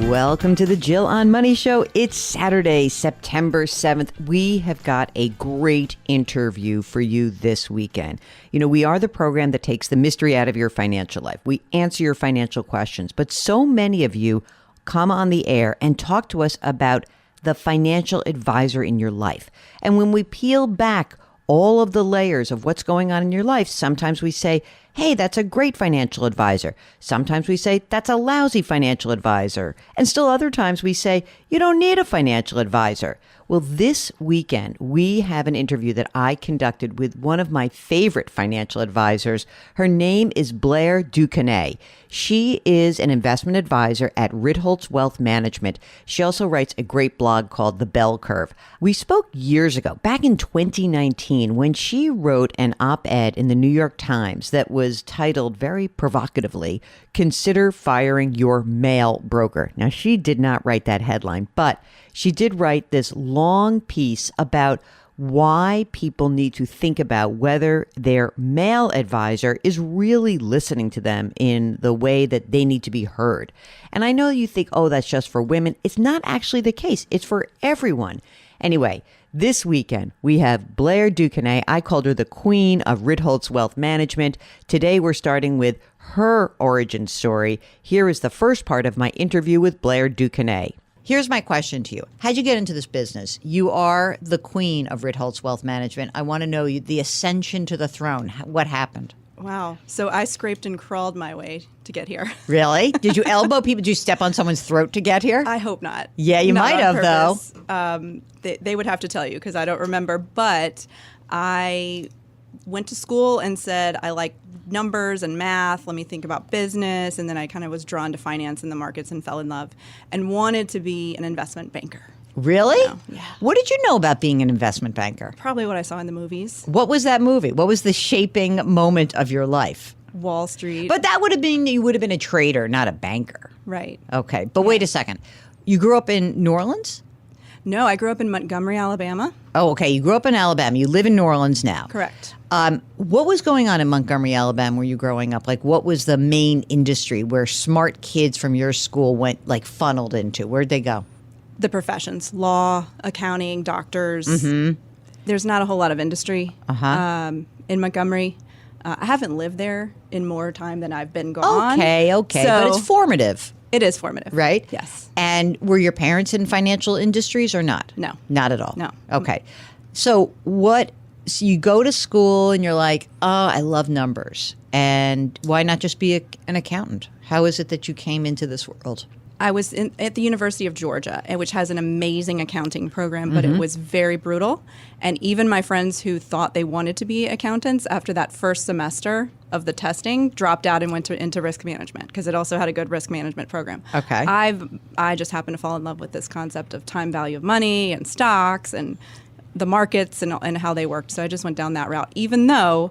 Welcome to the Jill on Money Show. It's Saturday, September 7th. We have got a great interview for you this weekend. You know, we are the program that takes the mystery out of your financial life. We answer your financial questions, but so many of you come on the air and talk to us about the financial advisor in your life. And when we peel back all of the layers of what's going on in your life, sometimes we say, hey, that's a great financial advisor. Sometimes we say, that's a lousy financial advisor. And still other times we say, you don't need a financial advisor. Well, this weekend, we have an interview that I conducted with one of my favorite financial advisors. Her name is Blair duQuesnay. She is an investment advisor at Ritholtz Wealth Management. She also writes a great blog called The Bell Curve. We spoke years ago, back in 2019, when she wrote an op-ed in the New York Times that was titled very provocatively, "Consider Firing Your Mail Broker." Now, she did not write that headline, but she did write this long piece about why people need to think about whether their mail advisor is really listening to them in the way that they need to be heard. And I know you think, oh, that's just for women. It's not actually the case. It's for everyone. Anyway, this weekend, we have Blair duQuesnay. I called her the queen of Ritholtz Wealth Management. Today, we're starting with her origin story. Here is the first part of my interview with Blair duQuesnay. Here's my question to you. How'd you get into this business? You are the queen of Ritholtz Wealth Management. I want to know the ascension to the throne. What happened? Wow. So I scraped and crawled my way to get here. Really? Did you elbow people? Did you step on someone's throat to get here? I hope not. Yeah, you Not might on have, purpose. though. They would have to tell you because I don't remember. But I went to school and said, I like numbers and math. Let me think about business. And then I kind of was drawn to finance and the markets and fell in love and wanted to be an investment banker. Really? Yeah. What did you know about being an investment banker? Probably what I saw in the movies. What was that movie? What was the shaping moment of your life? Wall Street. But that would have been, you would have been a trader, not a banker. Right. Okay. But wait a second. You grew up in New Orleans? No, I grew up in Montgomery, Alabama. Oh, okay. You grew up in Alabama. You live in New Orleans now. Correct. What was going on in Montgomery, Alabama, where you growing up? Like, what was the main industry where smart kids from your school went, like, funneled into? Where'd they go? The professions, law, accounting, doctors. Mm-hmm. There's not a whole lot of industry in Montgomery. I haven't lived there in more time than I've been gone. Okay. So But it's formative. It is formative. Right? Yes. And were your parents in financial industries or not? No. Not at all? No. Okay. So so you go to school and you're like, oh, I love numbers. And why not just be an accountant? How is it that you came into this world? I was at the University of Georgia, which has an amazing accounting program, but it was very brutal. And even my friends who thought they wanted to be accountants after that first semester of the testing dropped out and went into risk management because it also had a good risk management program. Okay. I just happened to fall in love with this concept of time value of money and stocks and the markets and how they worked. So I just went down that route, even though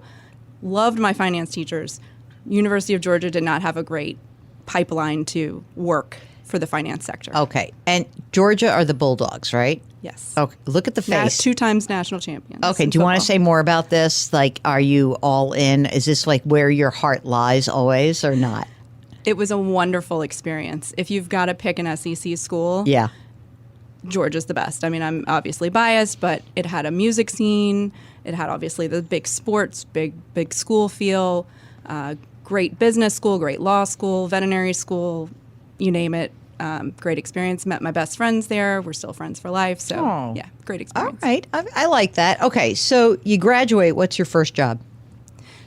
loved my finance teachers. University of Georgia did not have a great pipeline to work for the finance sector. Okay. And Georgia are the Bulldogs, right? Yes. Okay. Look at the face. 2 times national champions. Okay. in Do you want to football. say more about this? Like, are you all in? Is this like where your heart lies always or not? It was a wonderful experience. If you've got to pick an SEC school, Yeah. Georgia's the best. I mean, I'm obviously biased, but it had a music scene. It had obviously the big sports, big school feel, great business school, great law school, veterinary school, you name it. Great experience. Met my best friends there. We're still friends for life. So, yeah, great experience. All right. I like that. Okay. So you graduate. What's your first job?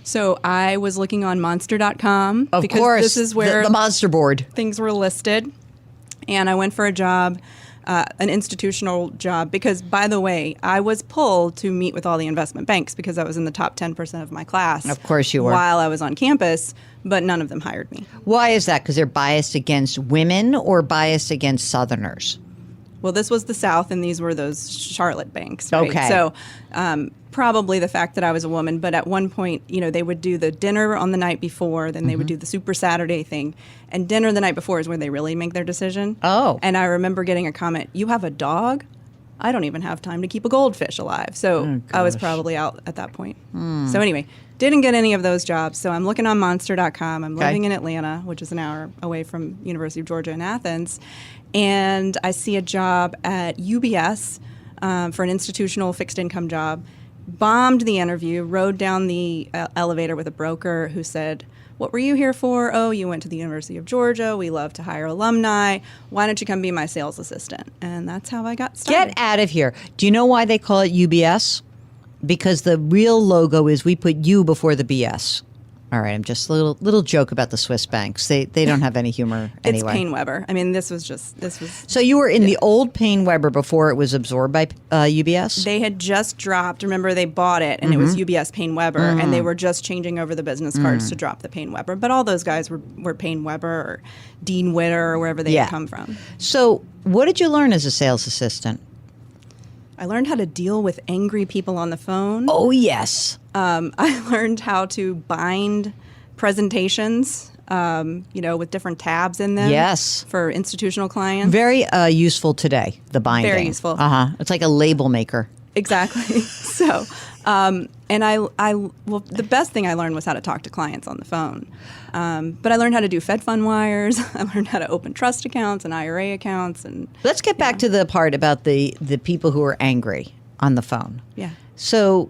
So I was looking on monster.com. Of because course. This is where the monster board. things were listed. And I went for a job, an institutional job, because, by the way, I was pulled to meet with all the investment banks because I was in the top 10% of my class. Of course you were. While I was on campus, but none of them hired me. Why is that? Because they're biased against women or biased against Southerners? Well, this was the South, and these were those Charlotte banks. Right? Okay. So probably the fact that I was a woman, but at one point, they would do the dinner on the night before, then they would do the Super Saturday thing. And dinner the night before is where they really make their decision. Oh. And I remember getting a comment, "You have a dog? I don't even have time to keep a goldfish alive." So I was probably out at that point. So anyway, Didn't get any of those jobs. So I'm looking on monster.com. I'm Okay. living in Atlanta, which is an hour away from University of Georgia in Athens. And I see a job at UBS for an institutional fixed income job. Bombed the interview, rode down the elevator with a broker who said, "What were you here for?" "Oh, you went to the University of Georgia. We love to hire alumni. Why don't you come be my sales assistant?" And that's how I got started. Get out of here. Do you know why they call it UBS? Because the real logo is we put U before the BS. All right, I'm just a little joke about the Swiss banks. They don't have any humor anyway. It's PaineWebber. I mean, this was. So you were in the old PaineWebber before it was absorbed by UBS? They had just dropped. Remember, they bought it, and it was UBS PaineWebber, and they were just changing over the business cards to drop the PaineWebber. But all those guys were PaineWebber or Dean Witter or wherever they had come from. So what did you learn as a sales assistant? I learned how to deal with angry people on the phone. Oh, yes. I learned how to bind presentations, with different tabs in them. Yes. For institutional clients. Very useful today, the binding. Very useful. It's like a label maker. Exactly. So, and the best thing I learned was how to talk to clients on the phone. But I learned how to do Fed fund wires. I learned how to open trust accounts and IRA accounts. And let's get back to the part about the people who are angry on the phone. Yeah. So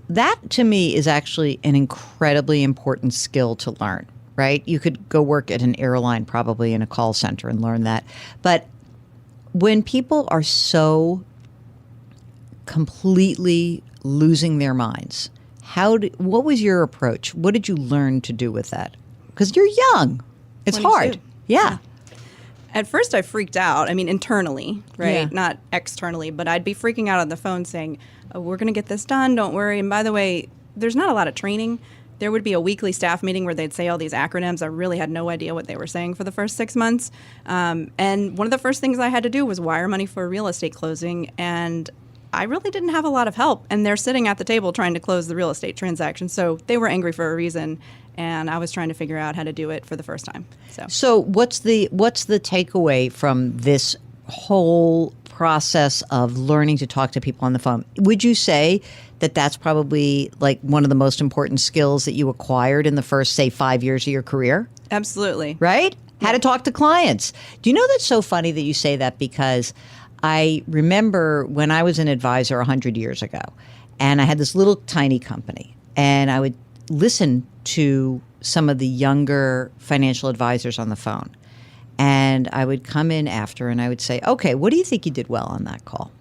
that to me is actually an incredibly important skill to learn, right? You could go work at an airline, probably in a call center, and learn that. But when people are so completely losing their minds, what was your approach? What did you learn to do with that? Because you're young. It's 22. hard. Yeah. At first, I freaked out. I mean, internally, right? Yeah. Not externally, but I'd be freaking out on the phone saying, "Oh, we're going to get this done. Don't worry." And by the way, there's not a lot of training. There would be a weekly staff meeting where they'd say all these acronyms. I really had no idea what they were saying for the first 6 months. And one of the first things I had to do was wire money for a real estate closing. And I really didn't have a lot of help. And they're sitting at the table trying to close the real estate transaction. So they were angry for a reason. And I was trying to figure out how to do it for the first time. So what's the takeaway from this whole process of learning to talk to people on the phone? Would you say that that's probably like one of the most important skills that you acquired in the first, say, 5 years of your career? Absolutely. Right? How to talk to clients. Do you know that's so funny that you say that? Because I remember when I was an advisor 100 years ago, and I had this little tiny company, and I would listen to some of the younger financial advisors on the phone. And I would come in after and I would say, "Okay, what do you think you did well on that call?"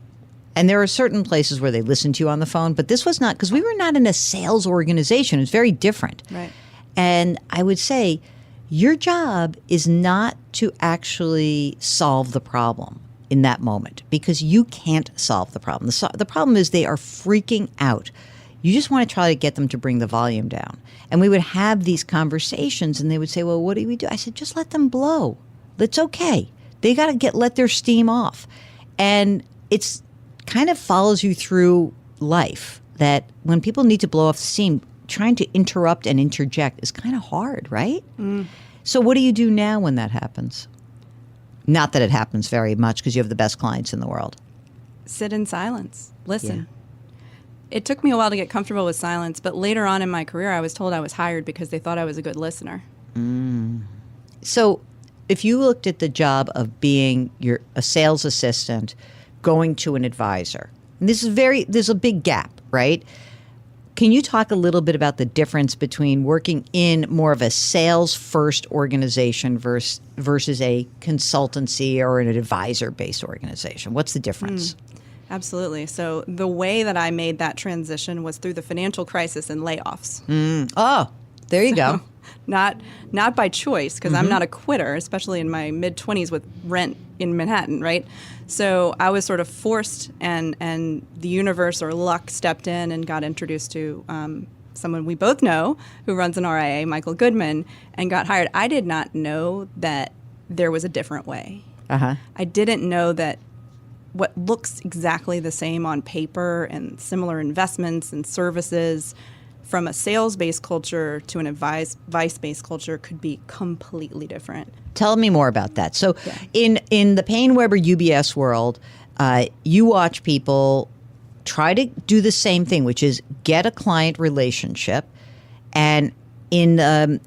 And there are certain places where they listen to you on the phone, but this was not, because we were not in a sales organization. It's very different. Right. And I would say, your job is not to actually solve the problem in that moment, because you can't solve the problem. The problem is they are freaking out. You just want to try to get them to bring the volume down. And we would have these conversations and they would say, "Well, what do we do?" I said, "Just let them blow. It's okay. They got to let their steam off." And it's kind of follows you through life that when people need to blow off the steam, trying to interrupt and interject is kind of hard, right? So what do you do now when that happens? Not that it happens very much because you have the best clients in the world. Sit in silence. Listen. It took me a while to get comfortable with silence, but later on in my career, I was told I was hired because they thought I was a good listener. So if you looked at the job of being a sales assistant, going to an advisor, and there's a big gap, right? Can you talk a little bit about the difference between working in more of a sales-first organization versus a consultancy or an advisor-based organization? What's the difference? Absolutely. So the way that I made that transition was through the financial crisis and layoffs. Oh, there you go. Not by choice, because I'm not a quitter, especially in my mid-20s with rent in Manhattan, right? So I was sort of forced, and the universe or luck stepped in and got introduced to someone we both know who runs an RIA, Michael Goodman, and got hired. I did not know that there was a different way. I didn't know that what looks exactly the same on paper and similar investments and services from a sales-based culture to an advice-based culture could be completely different. Tell me more about that. So in the PaineWebber UBS world, you watch people try to do the same thing, which is get a client relationship And in a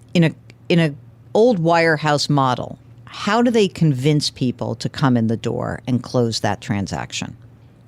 old wirehouse model, how do they convince people to come in the door and close that transaction?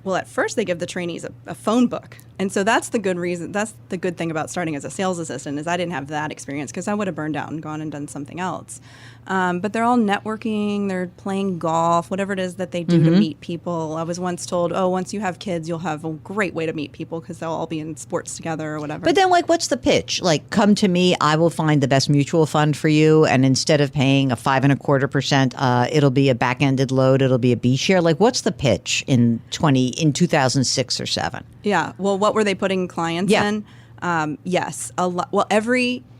Well, at first they give the trainees a phone book. And so that's the good reason. That's the good thing about starting as a sales assistant is I didn't have that experience because I would have burned out and gone and done something else. But they're all networking, they're playing golf, whatever it is that they do to meet people. I was once told, once you have kids, you'll have a great way to meet people because they'll all be in sports together or whatever. But then, what's the pitch? Come to me, I will find the best mutual fund for you. And instead of paying a 5.25%, it'll be a back-ended load. It'll be a B share. What's the pitch in 2006 or 7? Yeah. Well, what were they putting clients in? Yes.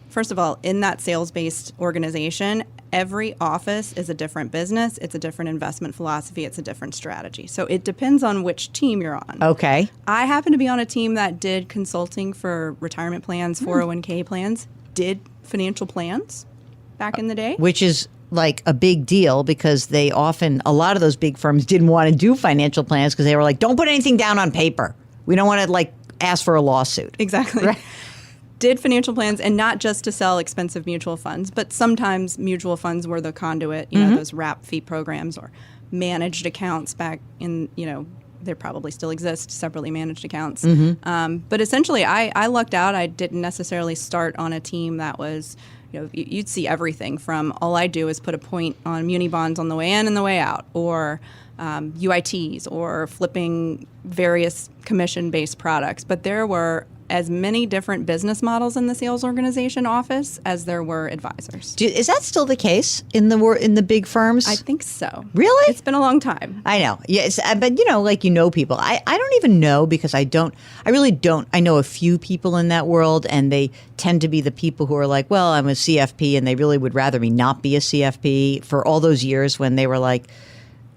First of all, in that sales-based organization, every office is a different business. It's a different investment philosophy. It's a different strategy. So it depends on which team you're on. Okay. I happen to be on a team that did consulting for retirement plans, 401k plans, did financial plans back in the day. Which is a big deal because a lot of those big firms didn't want to do financial plans because they were like, don't put anything down on paper. We don't want to ask for a lawsuit. Exactly. Right. Did financial plans, and not just to sell expensive mutual funds, but sometimes mutual funds were the conduit, those wrap fee programs or managed accounts back in, they probably still exist, separately managed accounts. But essentially, I lucked out. I didn't necessarily start on a team that was, you'd see everything from all I do is put a point on muni bonds on the way in and the way out, or UITs, or flipping various commission-based products. But there were as many different business models in the sales organization office as there were advisors. Is that still the case in the big firms? I think so. Really? It's been a long time. I know. Yes, but people. I don't even know because I really don't. I know a few people in that world, and they tend to be the people who are like, well, I'm a CFP, and they really would rather me not be a CFP for all those years when they were like,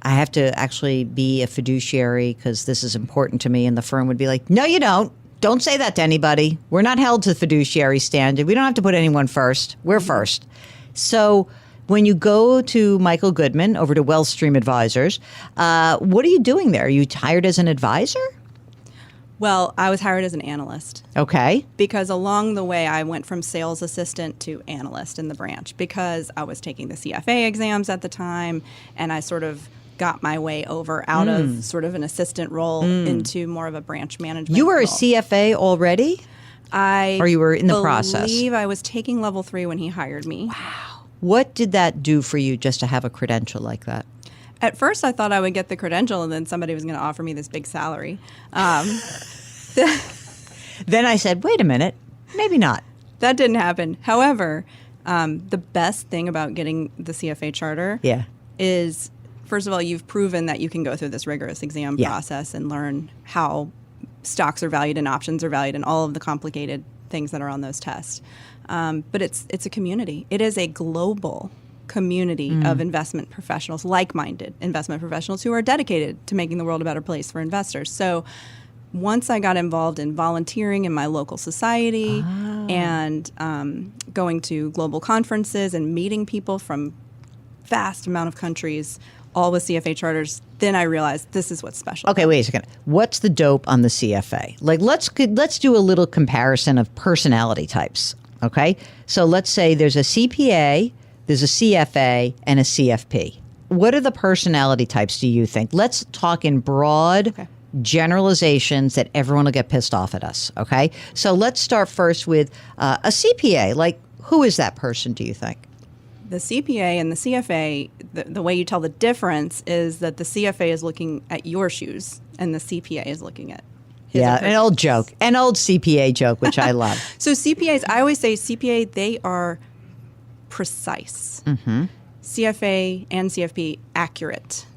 I have to actually be a fiduciary because this is important to me. And the firm would be like, no, you don't. Don't say that to anybody. We're not held to the fiduciary standard. We don't have to put anyone first. We're first. So when you go to Michael Goodman over to Wellstream Advisors, what are you doing there? Are you hired as an advisor? Well, I was hired as an analyst. Okay. Because along the way, I went from sales assistant to analyst in the branch because I was taking the CFA exams at the time, and I sort of got my way over out of sort of an assistant role into more of a branch management You were role. a CFA already? Or you were in the process? I believe I was taking level 3 when he hired me. Wow. What did that do for you just to have a credential like that? At first, I thought I would get the credential and then somebody was going to offer me this big salary. Then I said, wait a minute, maybe not. That didn't happen. However, the best thing about getting the CFA charter is, first of all, you've proven that you can go through this rigorous exam process and learn how stocks are valued and options are valued and all of the complicated things that are on those tests. But it's a community. It is a global community of investment professionals, like-minded investment professionals who are dedicated to making the world a better place for investors. So once I got involved in volunteering in my local society and going to global conferences and meeting people from vast amount of countries, all with CFA charters, then I realized this is what's special. Okay, wait a second. What's the dope on the CFA? Let's do a little comparison of personality types. Okay, so let's say there's a CPA, there's a CFA, and a CFP. What are the personality types, do you think? Let's talk in broad generalizations that everyone will get pissed off at us. Okay, so let's start first with a CPA. Who is that person, do you think? The CPA and the CFA, the way you tell the difference is that the CFA is looking at your shoes and the CPA is looking at his or her an old shoes. joke, an old CPA joke, which I love. So CPAs, I always say CPA, they are precise. CFA and CFP, accurate,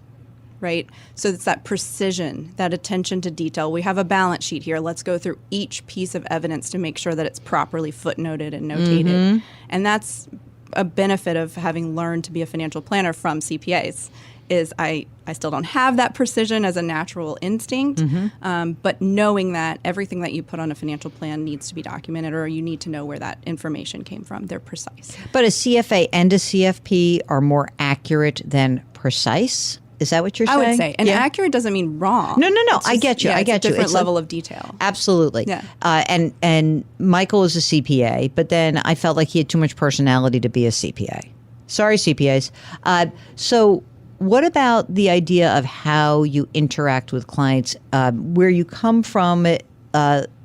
right? So it's that precision, that attention to detail. We have a balance sheet here. Let's go through each piece of evidence to make sure that it's properly footnoted and notated. And that's a benefit of having learned to be a financial planner from CPAs is I still don't have that precision as a natural instinct, but knowing that everything that you put on a financial plan needs to be documented or you need to know where that information came from. They're precise. But a CFA and a CFP are more accurate than precise? Is that what you're I saying? would say. And accurate doesn't mean wrong. No. It's I get you. Yeah, I get it's a you. different It's level of detail. Absolutely. Yeah. And Michael is a CPA, but then I felt like he had too much personality to be a CPA. Sorry, CPAs. So what about the idea of how you interact with clients, where you come from,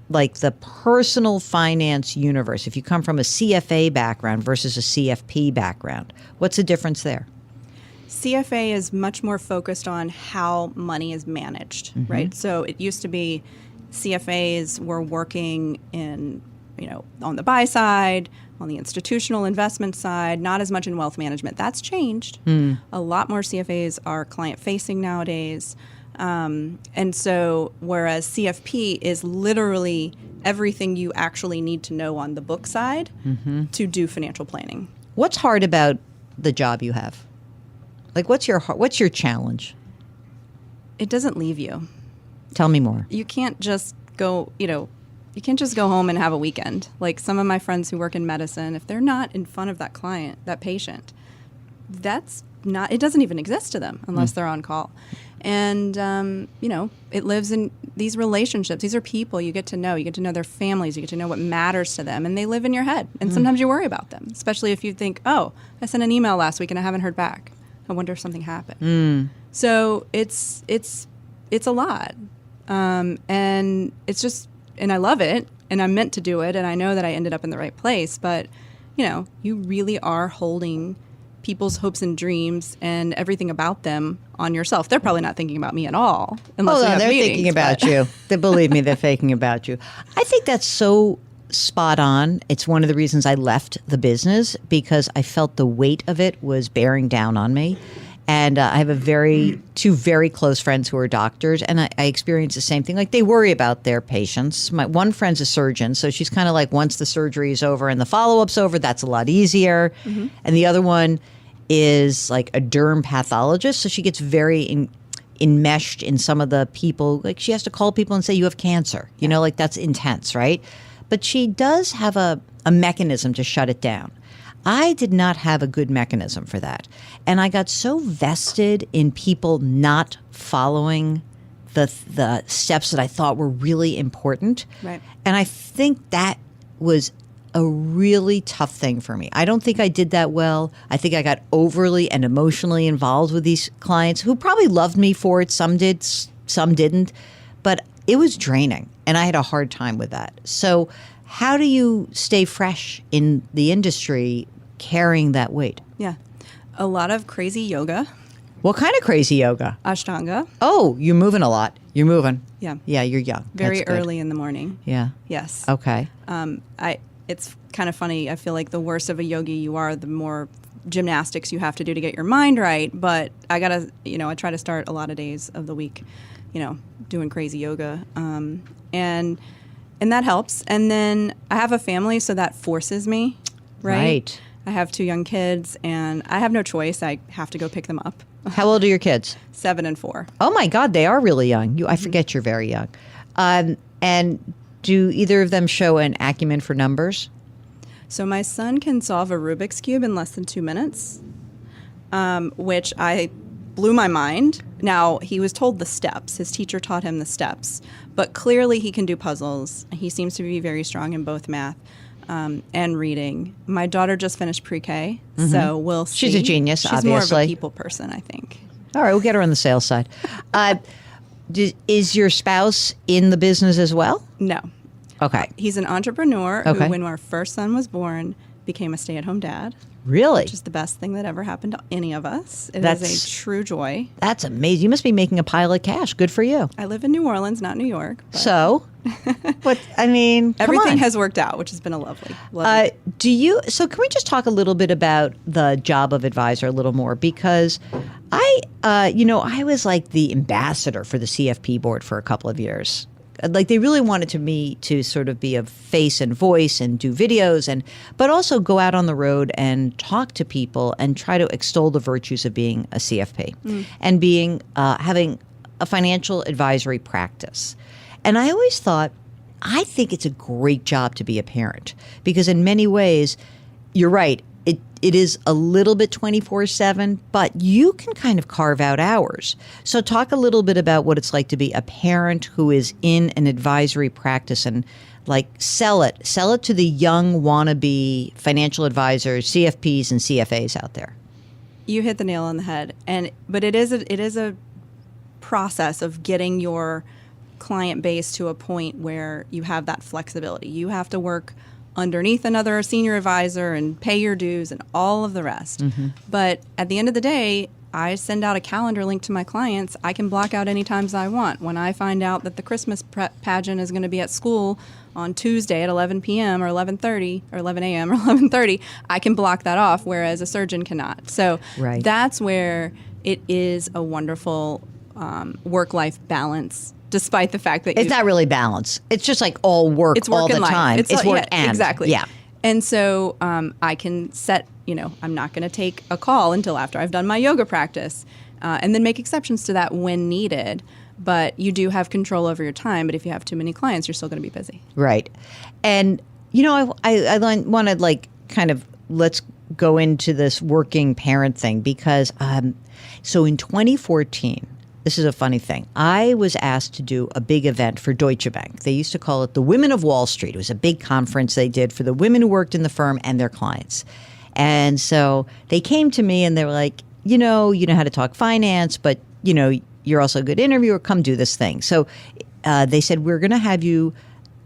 like the personal finance universe? If you come from a CFA background versus a CFP background, what's the difference there? CFA is much more focused on how money is managed, right? So it used to be CFAs were working in, on the buy side, on the institutional investment side, not as much in wealth management. That's changed. A lot more CFAs are client-facing nowadays. And so whereas CFP is literally everything you actually need to know on the book side to do financial planning. What's hard about the job you have? Like, what's your challenge? It doesn't leave you. Tell me more. You can't just go, you can't just go home and have a weekend. Like some of my friends who work in medicine, if they're not in front of that client, that patient, it doesn't even exist to them unless they're on call. And, it lives in these relationships. These are people you get to know. You get to know their families. You get to know what matters to them. And they live in your head. And sometimes you worry about them, especially if you think, oh, I sent an email last week and I haven't heard back. I wonder if something happened. So it's a lot. And it's just, and I love it. And I'm meant to do it. And I know that I ended up in the right place. But, you really are holding people's hopes and dreams and everything about them on yourself. They're probably not thinking about me at all. Unless we have they're meetings, thinking about you. Believe me, they're thinking about you. I think that's so spot on. It's one of the reasons I left the business, because I felt the weight of it was bearing down on me. And I have two very close friends who are doctors, and I experience the same thing. Like, they worry about their patients. My one friend's a surgeon, so she's kind of like, once the surgery is over and the follow-up's over, that's a lot easier. And the other one is like a derm pathologist, so she gets very enmeshed in some of the people. Like, she has to call people and say, you have cancer. Like, that's intense, right? But she does have a mechanism to shut it down. I did not have a good mechanism for that. And I got so vested in people not following the steps that I thought were really important. Right. And I think that was a really tough thing for me. I don't think I did that well. I think I got overly and emotionally involved with these clients who probably loved me for it. Some did, some didn't. But it was draining, and I had a hard time with that. So how do you stay fresh in the industry carrying that weight? Yeah. A lot of crazy yoga. What kind of crazy yoga? Ashtanga. Oh, you're moving a lot. You're moving. Yeah. Yeah, you're young. Very That's good. early in the morning. Yeah. Yes. Okay. It's kind of funny. I feel like the worse of a yogi you are, the more gymnastics you have to do to get your mind right. But I try to start a lot of days of the week, doing crazy yoga. And that helps. And then I have a family, so that forces me, right? I have 2 young kids, and I have no choice. I have to go pick them up. How old are your kids? 7 and 4. Oh my God, they are really young. I forget you're very young. And do either of them show an acumen for numbers? So my son can solve a Rubik's Cube in less than 2 minutes, which I blew my mind. Now, he was told the steps. His teacher taught him the steps. But clearly he can do puzzles. He seems to be very strong in both math and reading. My daughter just finished pre-K, so we'll see. She's a genius, She's obviously. more of a people person, I think. All right, we'll get her on the sales side. Is your spouse in the business as well? No. Okay. He's an entrepreneur Okay. who, when our first son was born, became a stay-at-home dad. Really? Which is the best thing that ever happened to any of us. It is That's- a true joy. That's amazing. You must be making a pile of cash. Good for you. I live in New Orleans, not New York. But So, but I mean, come everything on. has worked out, which has been a lovely. So can we just talk a little bit about the job of advisor a little more? Because I was like the ambassador for the CFP board for a couple of years. Like, they really wanted me to sort of be a face and voice and do videos, but also go out on the road and talk to people and try to extol the virtues of being a CFP and having a financial advisory practice. And I always thought, I think it's a great job to be a parent, because in many ways, you're right. it is a little bit 24/7, but you can kind of carve out hours. So talk a little bit about what it's like to be a parent who is in an advisory practice and like sell it to the young wannabe financial advisors, CFPs and CFAs out there. You hit the nail on the head. But it is a process of getting your client base to a point where you have that flexibility. You have to work underneath another senior advisor and pay your dues and all of the rest. But at the end of the day, I send out a calendar link to my clients. I can block out any times I want. When I find out that the Christmas pageant is going to be at school on Tuesday at 11 p.m. or 11:30 or 11 a.m. or 11:30, I can block that off, whereas a surgeon cannot. So that's where it is a wonderful work-life balance, despite the fact that it's not really balance. It's just like all work all the time. It's work and. Exactly. Yeah. And so I can set, I'm not going to take a call until after I've done my yoga practice, and then make exceptions to that when needed. But you do have control over your time. But if you have too many clients, you're still going to be busy. Right. And, I want to kind of let's go into this working parent thing because so in 2014, this is a funny thing. I was asked to do a big event for Deutsche Bank. They used to call it the Women of Wall Street. It was a big conference they did for the women who worked in the firm and their clients. And so they came to me and they were like, you know how to talk finance, but, you're also a good interviewer. Come do this thing. So they said, we're going to have you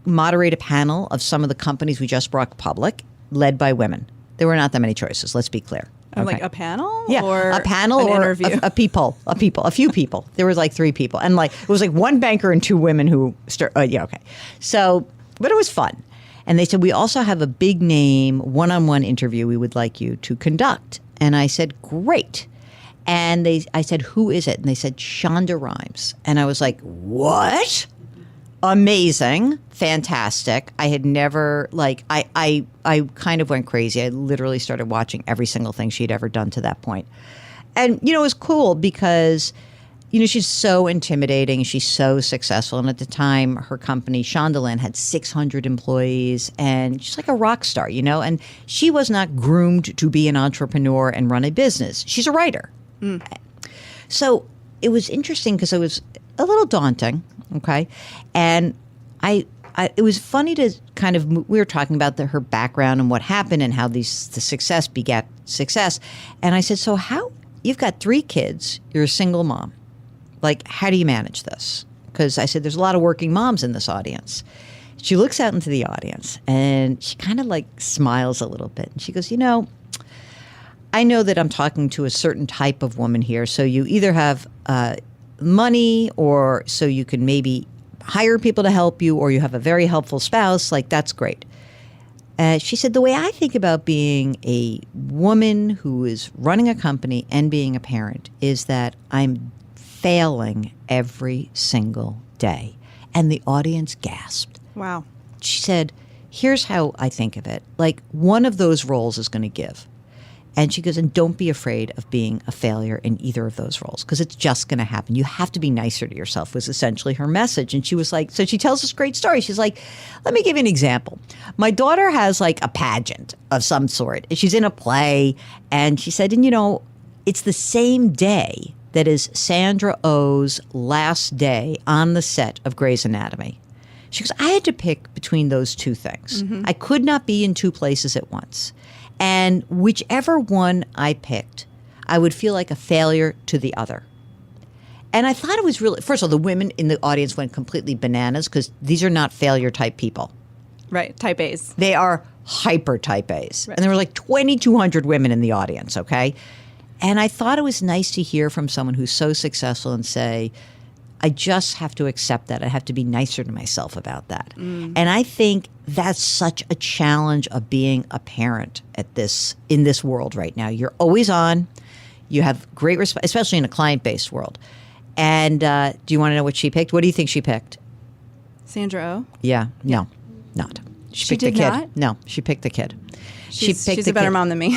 moderate a panel of some of the companies we just brought public, led by women. There were not that many choices. Let's be clear. Okay. Like a panel? Yeah, or a panel an or interview? a few people. There was like 3 people. And it was like 1 banker and 2 women who okay. So, but it was fun. And they said, we also have a big name one-on-one interview we would like you to conduct. And I said, great. And I said, who is it? And they said, Shonda Rhimes. And I was like, what? Amazing. Fantastic. I had never, I kind of went crazy. I literally started watching every single thing she'd ever done to that point. And, it was cool because, she's so intimidating. She's so successful. And at the time, her company, Shondaland, had 600 employees. And she's like a rock star, And she was not groomed to be an entrepreneur and run a business. She's a writer. So it was interesting because it was a little daunting. Okay. And it was funny to kind of, we were talking about her background and what happened and how the success begat success. And I said, so you've got 3 kids, you're a single mom. How do you manage this? Because I said, there's a lot of working moms in this audience. She looks out into the audience and she kind of smiles a little bit. And she goes, I know that I'm talking to a certain type of woman here. So you either have money or so you can maybe hire people to help you or you have a very helpful spouse. That's great. She said, the way I think about being a woman who is running a company and being a parent is that I'm failing every single day. And the audience gasped. Wow. She said, here's how I think of it. One of those roles is going to give. And she goes, and don't be afraid of being a failure in either of those roles because it's just going to happen. You have to be nicer to yourself was essentially her message. And she was like, so she tells this great story. She's like, let me give you an example. My daughter has a pageant of some sort. She's in a play. And she said, and it's the same day that is Sandra Oh's last day on the set of Grey's Anatomy. She goes, I had to pick between those 2 things. Mm-hmm. I could not be in 2 places at once. And whichever one I picked, I would feel like a failure to the other. And I thought it was really, first of all, the women in the audience went completely bananas because these are not failure type people. Right, type A's. They are hyper type A's. Right. And there were 2,200 women in the audience, okay? And I thought it was nice to hear from someone who's so successful and say, I just have to accept that. I have to be nicer to myself about that. And I think that's such a challenge of being a parent in this world right now. You're always on. You have great respect, especially in a client-based world. And do you want to know what she picked? What do you think she picked? Sandra Oh? Yeah. No, not. She picked did the kid. Not? No, she picked the kid. She's a better mom than me.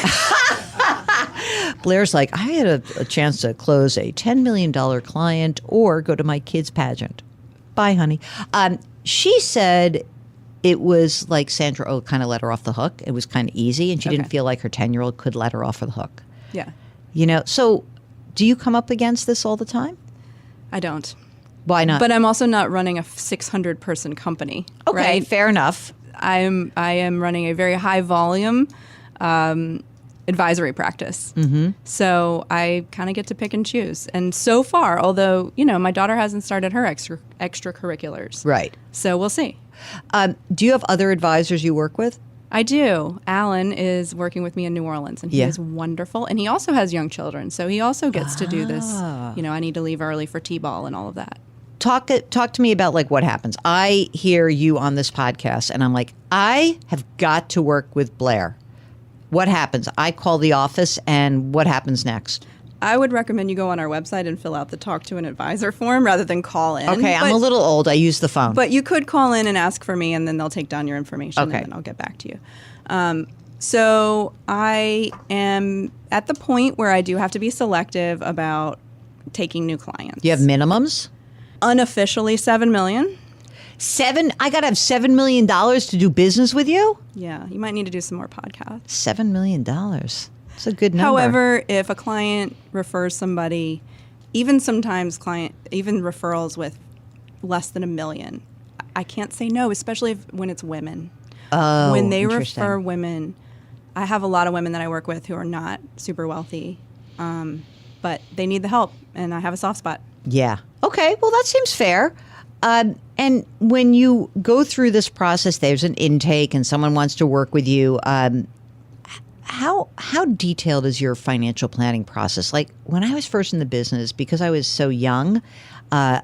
Blair's like, I had a chance to close a $10 million client or go to my kid's pageant. Bye, honey. She said, it was like Sandra Oh kind of let her off the hook. It was kind of easy, and she didn't feel like her 10-year-old could let her off the hook. Yeah. So do you come up against this all the time? I don't. Why not? But I'm also not running a 600-person company. Okay, right? fair enough. I am running a very high volume advisory practice. Mm-hmm. So I kind of get to pick and choose. And so far, although, my daughter hasn't started her extracurriculars. Right. So we'll see. Do you have other advisors you work with? I do. Alan is working with me in New Orleans, and he Yeah. is wonderful. And he also has young children, so he also gets to do this. I need to leave early for T-ball and all of that. Talk to me about like what happens. I hear you on this podcast, and I'm like, I have got to work with Blair. What happens? I call the office, and what happens next? I would recommend you go on our website and fill out the talk to an advisor form rather than call in. Okay, I'm a little old. I use the phone. But you could call in and ask for me, and then they'll take down your information, Okay. and then I'll get back to you. So I am at the point where I do have to be selective about taking new clients. You have minimums? Unofficially $7 million. I got to have $7 million to do business with you? Yeah, you might need to do some more podcasts. $7 million. That's a good number. However, if a client refers somebody, even sometimes even referrals with less than $1 million, I can't say no, especially when it's women. Oh, when they interesting. refer women, I have a lot of women that I work with who are not super wealthy, but they need the help, and I have a soft spot. Yeah. Okay. Well, that seems fair. And when you go through this process, there's an intake and someone wants to work with you. How detailed is your financial planning process? Like when I was first in the business, because I was so young, I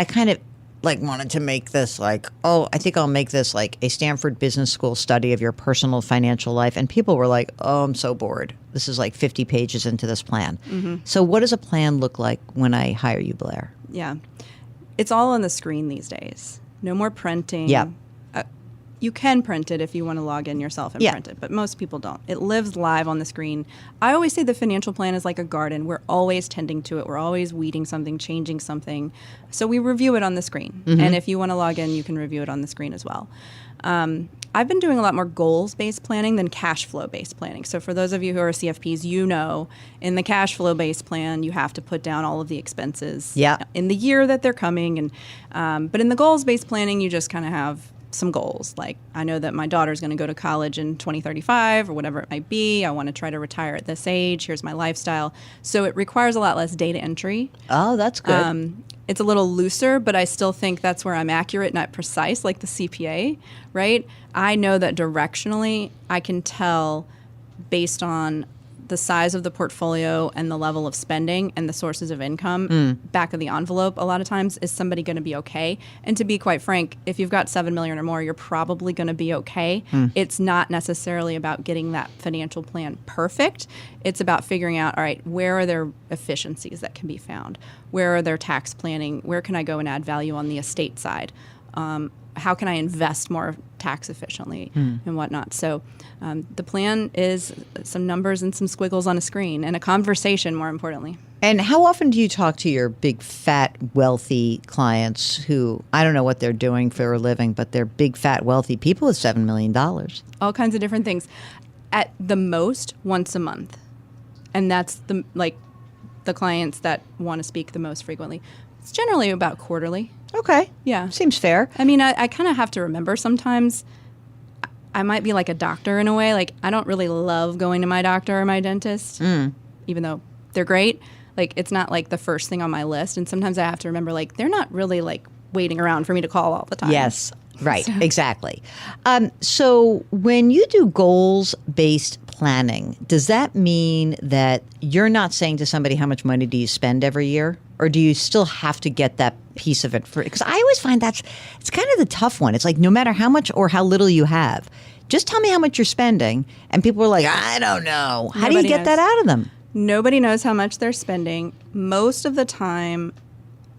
kind of like wanted to make this like, I think I'll make this like a Stanford Business School study of your personal financial life. And people were like, I'm so bored. This is like 50 pages into this plan. Mm-hmm. So what does a plan look like when I hire you, Blair? Yeah. It's all on the screen these days. No more printing. Yeah. You can print it if you want to log in yourself and Yeah. print it, but most people don't. It lives live on the screen. I always say the financial plan is like a garden. We're always tending to it. We're always weeding something, changing something. So we review it on the screen. Mm-hmm. And if you want to log in, you can review it on the screen as well. I've been doing a lot more goals-based planning than cash flow-based planning. So for those of you who are CFPs, in the cash flow-based plan, you have to put down all of the expenses in the year that they're coming. And but in the goals-based planning, you just kind of have some goals. Like, I know that my daughter's going to go to college in 2035 or whatever it might be. I want to try to retire at this age. Here's my lifestyle. So it requires a lot less data entry. Oh, that's good. It's a little looser, but I still think that's where I'm accurate, not precise, like the CPA, right? I know that directionally I can tell based on the size of the portfolio and the level of spending and the sources of income, back of the envelope, a lot of times, is somebody going to be okay? And to be quite frank, if you've got $7 million or more, you're probably going to be okay. It's not necessarily about getting that financial plan perfect. It's about figuring out, all right, where are there efficiencies that can be found? Where are there tax planning? Where can I go and add value on the estate side? How can I invest more tax efficiently and whatnot? So the plan is some numbers and some squiggles on a screen and a conversation, more importantly. And how often do you talk to your big, fat, wealthy clients who, I don't know what they're doing for a living, but they're big, fat, wealthy people with $7 million? All kinds of different things. At the most, once a month. And that's the clients that want to speak the most frequently. It's generally about quarterly. Okay. Yeah. Seems fair. I mean, I kind of have to remember sometimes I might be like a doctor in a way. Like, I don't really love going to my doctor or my dentist, even though they're great. Like, it's not like the first thing on my list. And sometimes I have to remember, like, they're not really like waiting around for me to call all the time. Yes. Right. Exactly. So when you do goals-based planning, does that mean that you're not saying to somebody how much money do you spend every year? Or do you still have to get that piece of it? Because I always find it's kind of the tough one. It's like no matter how much or how little you have, just tell me how much you're spending. And people are like, I don't know. How do you get that out of them? Nobody knows how much they're spending. Most of the time,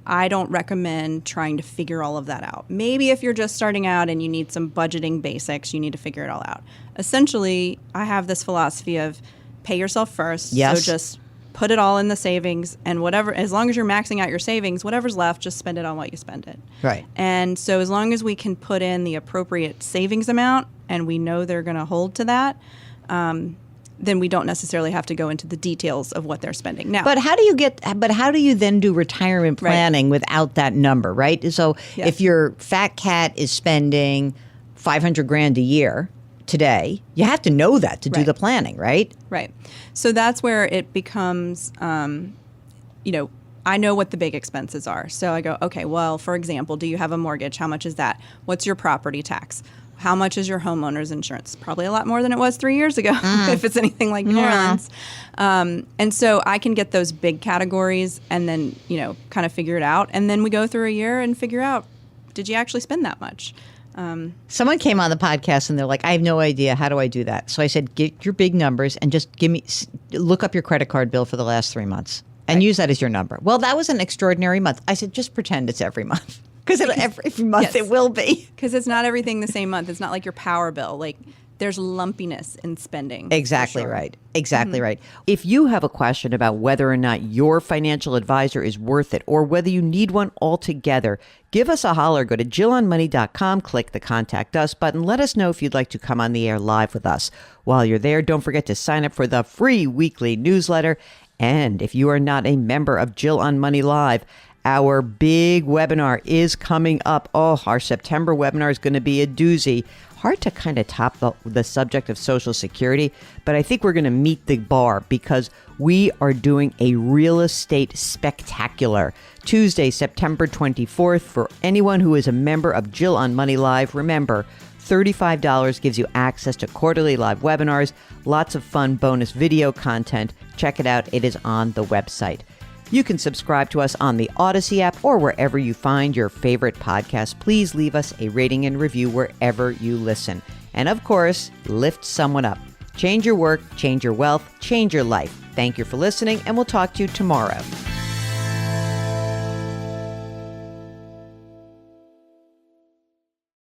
I don't recommend trying to figure all of that out. Maybe if you're just starting out and you need some budgeting basics, you need to figure it all out. Essentially, I have this philosophy of pay yourself first. Yes. So just put it all in the savings, and whatever, as long as you're maxing out your savings, whatever's left, just spend it on what you spend it. Right. And so as long as we can put in the appropriate savings amount and we know they're going to hold to that, then we don't necessarily have to go into the details of what they're spending. Now, But how do you then do retirement planning without that number, right? So Yes. if your fat cat is spending $500,000 a year today, you have to know that to do Right. the planning, right? Right. So that's where it becomes, I know what the big expenses are. So I go, okay, well, for example, do you have a mortgage? How much is that? What's your property tax? How much is your homeowner's insurance? Probably a lot more than it was 3 years ago, if it's anything like New Orleans. And so I can get those big categories and then, kind of figure it out. And then we go through a year and figure out, did you actually spend that much? Someone came on the podcast and they're like, I have no idea. How do I do that? So I said, get your big numbers and just look up your credit card bill for the last 3 months and use that as your number. Well, that was an extraordinary month. I said, just pretend it's every month. Because every month Yes. it will be. Because it's not everything the same month. It's not like your power bill. Like, there's lumpiness in spending. for Exactly sure. right. Exactly right. If you have a question about whether or not your financial advisor is worth it or whether you need one altogether, give us a holler. Go to JillOnMoney.com, click the Contact Us button. Let us know if you'd like to come on the air live with us. While you're there, don't forget to sign up for the free weekly newsletter. And if you are not a member of Jill on Money Live, our big webinar is coming up. Oh, our September webinar is going to be a doozy. Hard to kind of top the subject of Social Security, but I think we're going to meet the bar because we are doing a real estate spectacular. Tuesday, September 24th, for anyone who is a member of Jill on Money Live. Remember, $35 gives you access to quarterly live webinars, lots of fun bonus video content. Check it out. It is on the website. You can subscribe to us on the Odyssey app or wherever you find your favorite podcast. Please leave us a rating and review wherever you listen. And of course, lift someone up. Change your work, change your wealth, change your life. Thank you for listening, and we'll talk to you tomorrow.